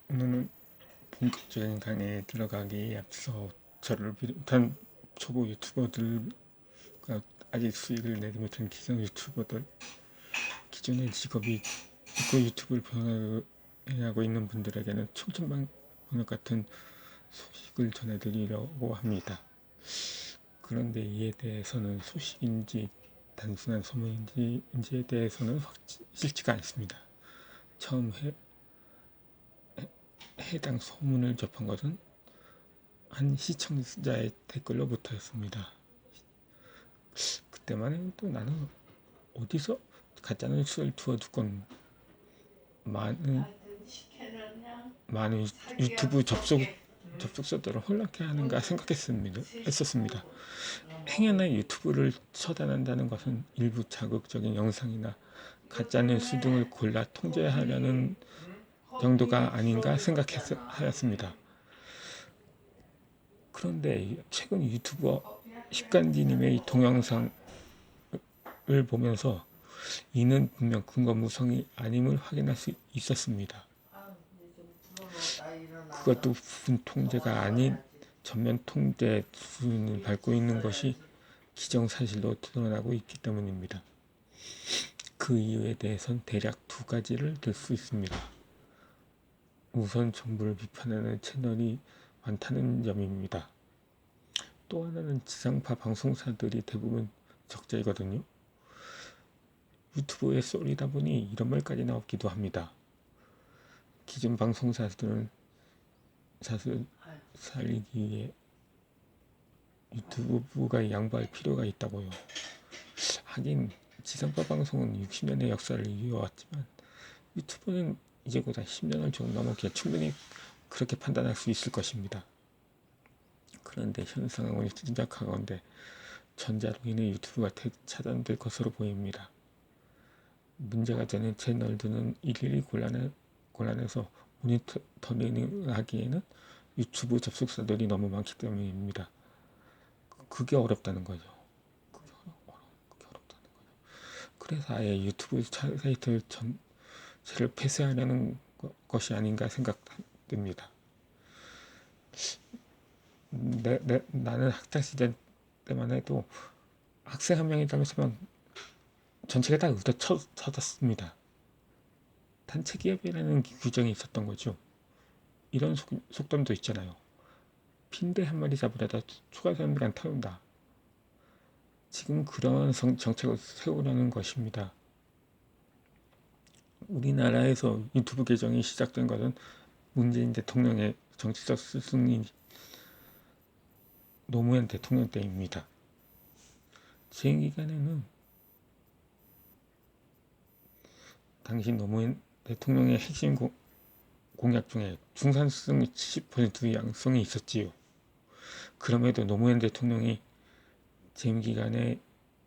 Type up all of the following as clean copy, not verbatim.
오늘은 본격적인 강의에 들어가기에 앞서 저를 비롯한 초보 유튜버들과 아직 수익을 내지 못한 기성 유튜버들, 기존의 직업이 있고 유튜브를 병행하고 있는 분들에게는 청천방역 같은 소식을 전해드리려고 합니다. 그런데 이에 대해서는 소식인지 단순한 소문인지에 대해서는 확실치가 않습니다. 처음 해당 소문을 접한 것은 한 시청자의 댓글로부터였습니다. 그때만 해도 나는 어디서 가짜뉴스를 두어두건 많은 유튜브 접속자들을 혼란케 하는가 했었습니다. 행여나 유튜브를 처단한다는 것은 일부 자극적인 영상이나 가짜뉴스 등을 골라 통제하려는 정도가 아닌가 생각하였습니다. 그런데 최근 유튜버 십간디님의 동영상을 보면서 이는 분명 근거무성이 아님을 확인할 수 있었습니다. 그것도 부분 통제가 아닌 전면 통제 수준을 밟고 있는 것이 기정사실로 드러나고 있기 때문입니다. 그 이유에 대해선 대략 두 가지를 들 수 있습니다. 우선 정부를 비판하는 채널이 많다는 점입니다. 또 하나는 지상파 방송사들이 대부분 적자이거든요. 유튜브에 쏠리다 보니 이런 말까지 나오기도 합니다. 기존 방송사들은 사실 살리기 위해 유튜브가 양보할 필요가 있다고요. 하긴 지상파 방송은 60년의 역사를 이어왔지만 유튜브는 이제 곧 10년을 좀 넘었기에 충분히 그렇게 판단할 수 있을 것입니다. 그런데 현 상황을 짐작하건대 전자로 인해 유튜브가 차단될 것으로 보입니다. 문제가 되는 채널들은 일일이 골라내서 모니터링을 하기에는 유튜브 접속자들이 너무 많기 때문입니다. 그게 어렵다는 거죠. 그래서 아예 유튜브 사이트 전체를 폐쇄하려는 것이 아닌가 생각됩니다. 나는 학창 시절 때만 해도 학생 한 명이 잘못하면 전체가 다 의도쳐졌습니다. 단체 기업이라는 규정이 있었던 거죠. 이런 속담도 있잖아요. 빈대 한 마리 잡으려다 추가 사람들이 태운다. 지금 그런 정책을 세우려는 것입니다. 우리나라에서 유튜브 계정이 시작된 것은 문재인 대통령의 정치적 스승인 노무현 대통령 때입니다. 재임 기간에는 당시 노무현 대통령의 핵심 공약 중에 중산층 70% 양성이 있었지요. 그럼에도 노무현 대통령이 재임 기간에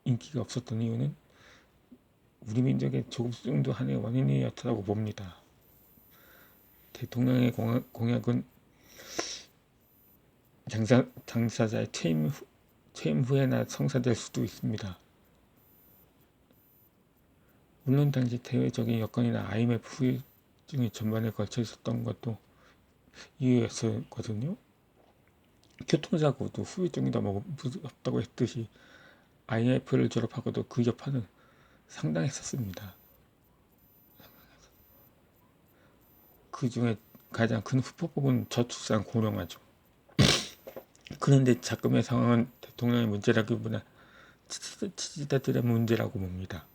인기가 없었던 이유는 우리 민족의 조국성도 하나의 원인이었다고 봅니다. 대통령의 공약은 당사자의 퇴임 후에나 성사될 수도 있습니다. 물론 당시 대외적인 여건이나 IMF 후유증이 전반에 걸쳐 있었던 것도 이유였거든요. 교통사고도 후유증이 너무 무섭다고 했듯이 IMF를 졸업하고도 그 여파는 상당했었습니다. 그 중에 가장 큰 후폭은 저출산 고령화죠. 그런데 자금의 상황은 대통령의 문제라기보다 지지자들의 문제라고 봅니다.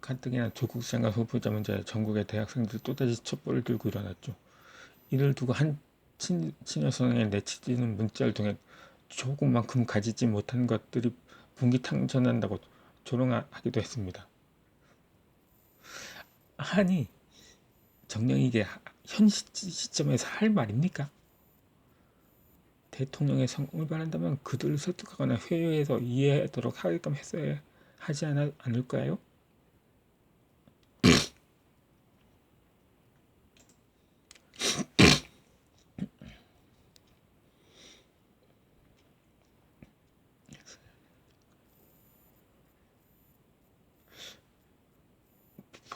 가뜩이나 조국 장관 후보자 문제에 전국의 대학생들이 또다시 촛불을 들고 일어났죠. 이를 두고 한 친여성의 네티즌은 문자를 통해 조금만큼 가지지 못한 것들이 분기탕전한다고 조롱하기도 했습니다. 아니 정녕 이게 현 시점에서 할 말입니까? 대통령의 성공을 바란다면 그들을 설득하거나 회유해서 이해하도록 하게끔 했어야 하지 않을까요?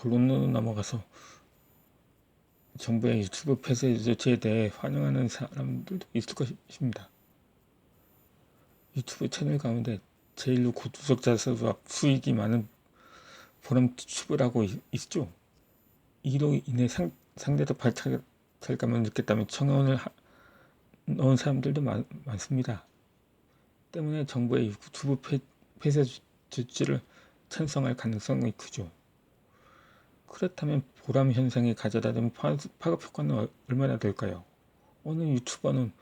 본론으로 넘어가서 정부의 유튜브 폐쇄 조치에 대해 환영하는 사람들도 있을 것입니다. 유튜브 채널 가운데 제일로 구독자 수와 수익이 많은 보람 튜브를 하고 있죠. 이로 인해 상대도 발차기감을 느꼈다면 청원을 넣은 사람들도 많습니다. 때문에 정부의 유튜브 폐쇄 조치를 찬성할 가능성이 크죠. 그렇다면 보람 현상이 가져다 준 파급 효과는 얼마나 될까요? 어느 유튜버는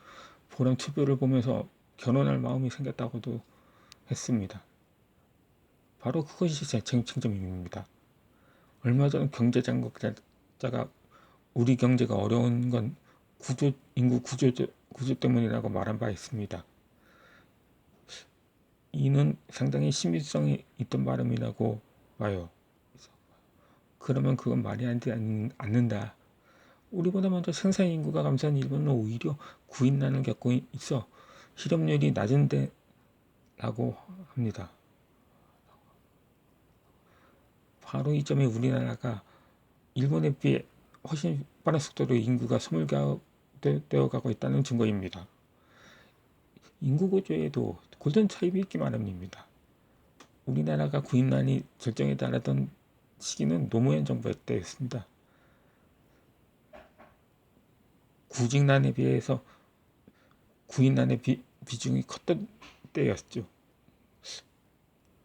보람 튜브를 보면서 결혼할 마음이 생겼다고도 했습니다. 바로 그것이 제 쟁점입니다. 얼마 전 경제장관자가 우리 경제가 어려운 건 인구 구조 때문이라고 말한 바 있습니다. 이는 상당히 신빙성이 있던 발음이라고 봐요. 그러면 그건 말이 안 되지 않는다. 우리보다 먼저 생산 인구가 감소한 일본은 오히려 구인난을 겪고 있어 실업률이 낮은데 라고 합니다. 바로 이 점에 우리나라가 일본에 비해 훨씬 빠른 속도로 인구가 소멸되어 가고 있다는 증거입니다. 인구 구조에도 골든 타입이 있기 마련입니다. 우리나라가 구인난이 절정에 달하던 시기는 노무현 정부 때였습니다. 구직난에 비해서 구인난의 비중이 컸던 때였죠.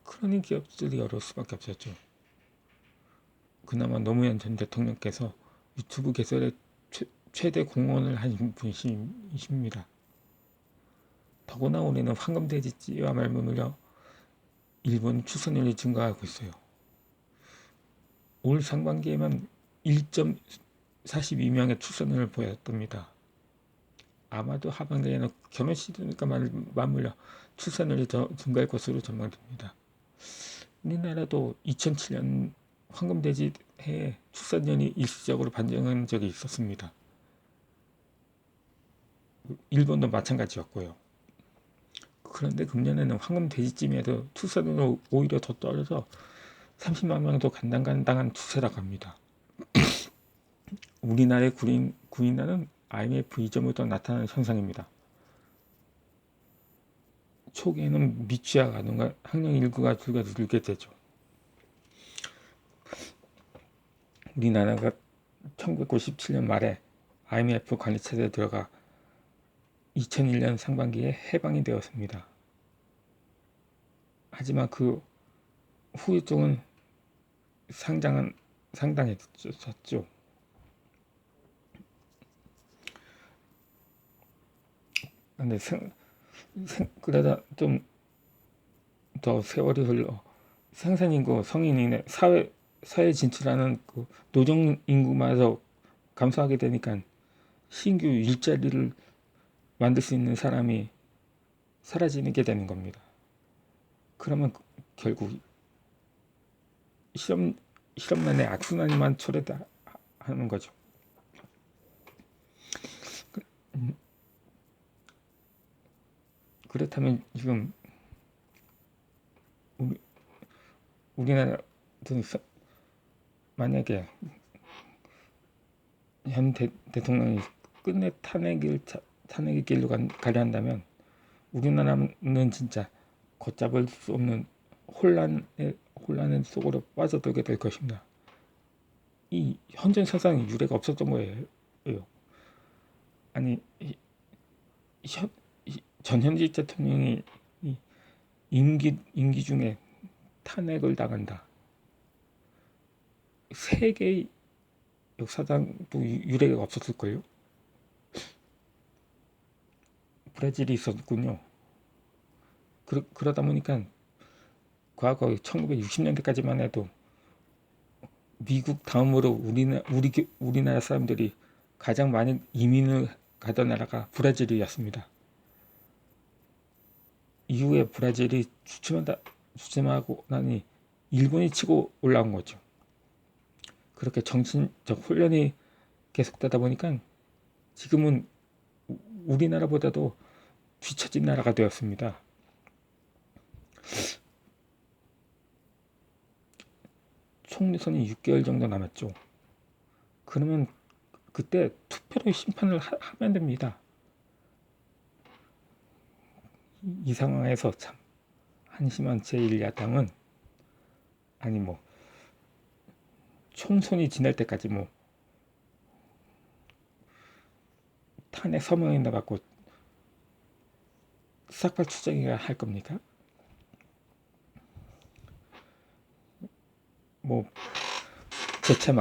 그러니 기업들이 어려울 수밖에 없었죠. 그나마 노무현 전 대통령께서 유튜브 개설에 최대 공헌을 하신 분이십니다. 더구나 우리는 황금돼지와 맞물려 일본 출산율이 증가하고 있어요. 올 상반기에만 1.42명의 출산을 보였답니다. 아마도 하반기에는 결혼 시즌과 맞물려 출산율이 더 증가할 것으로 전망됩니다. 우리나라도 2007년 황금돼지 해에 출산율이 일시적으로 반등한 적이 있었습니다. 일본도 마찬가지였고요. 그런데 금년에는 황금돼지쯤에도 출산율은 오히려 더 떨어져 30만 명도 간당간당한 추세라고 합니다. 우리나라의 구인난은 IMF 이전부터 나타나는 현상입니다. 초기에는 미취학아동과 학령 인구가 줄게 되죠. 우리나라가 1997년 말에 IMF 관리체제에 들어가 2001년 상반기에 해방이 되었습니다. 하지만 그 후유증은 상당했었죠. 근데 그러다 좀 더 세월이 흘러 생산인구, 성인인의 사회 진출하는 그 노동 인구마저 감소하게 되니까 신규 일자리를 만들 수 있는 사람이 사라지게 되는 겁니다. 그러면 결국 실업난의 악순환만 초래하는 거죠. 그렇다면 지금 우리나라 만약에 현 대통령이 끝내 탄핵의 길로 가려 한다면 우리나라는 진짜 걷잡을 수 없는 혼란 속으로 빠져들게 될 것입니다. 이 현존 사상이 유례가 없었던 거예요. 아니 전현직 대통령이 임기 중에 탄핵을 당한다. 세계의 역사상도 유례가 없었을걸요. 브라질이 있었군요. 그러다 보니까 과거 1960년대까지만 해도 미국 다음으로 우리나라 사람들이 가장 많이 이민을 가던 나라가 브라질이었습니다. 이후에 브라질이 주춤하고 나니 일본이 치고 올라온 거죠. 그렇게 정신적 훈련이 계속되다 보니까 지금은 우리나라보다도 뒤처진 나라가 되었습니다. 총선이 6개월 정도 남았죠. 그러면 그때 투표로 심판을 하면 됩니다. 이 상황에서 참 한심한 제1야당은 아니 뭐 총선이 지날 때까지 뭐 탄핵 서명이 나갖고 싹발 추정이가 할 겁니까? 뭐 재차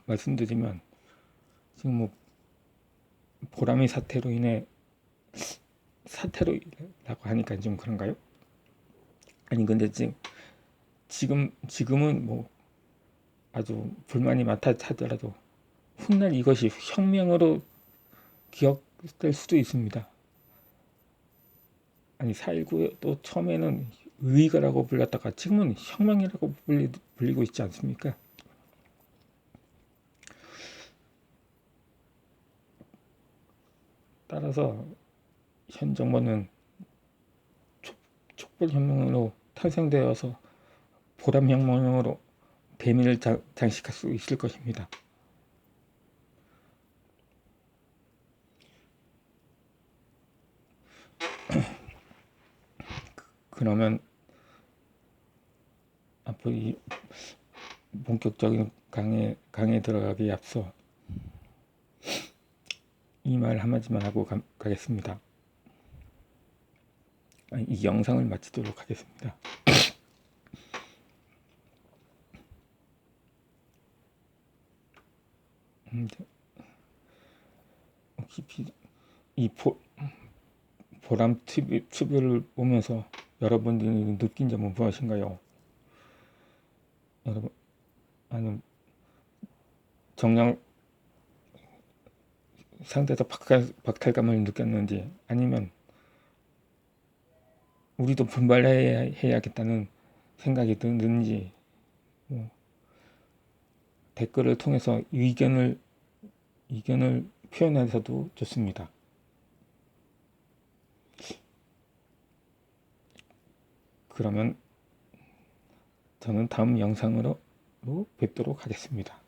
말씀드리면 지금 뭐 보람이 사태로라고 하니까 좀 그런가요? 아니 근데 지금은 뭐 아주 불만이 많다 하더라도 훗날 이것이 혁명으로 기억될 수도 있습니다. 아니 4.19도 처음에는 의거라고 불렀다가 지금은 혁명이라고 불리고 있지 않습니까? 따라서 현 정부는 촛불혁명으로 탄생되어서 보람혁명으로 대미를 장식할 수 있을 것입니다. 그러면 앞으로 이 본격적인 강에 들어가기에 앞서 이 말 한마디만 하고 가겠습니다. 이 영상을 마치도록 하겠습니다. 이 보람 TV를 보면서 여러분들이 느낀 점은 무엇인가요? 여러분, 아니 정녕 상대에서 박탈감을 느꼈는지 아니면 우리도 분발해야겠다는 생각이 드는지 뭐 댓글을 통해서 의견을 표현해서도 좋습니다. 그러면 저는 다음 영상으로 뵙도록 하겠습니다.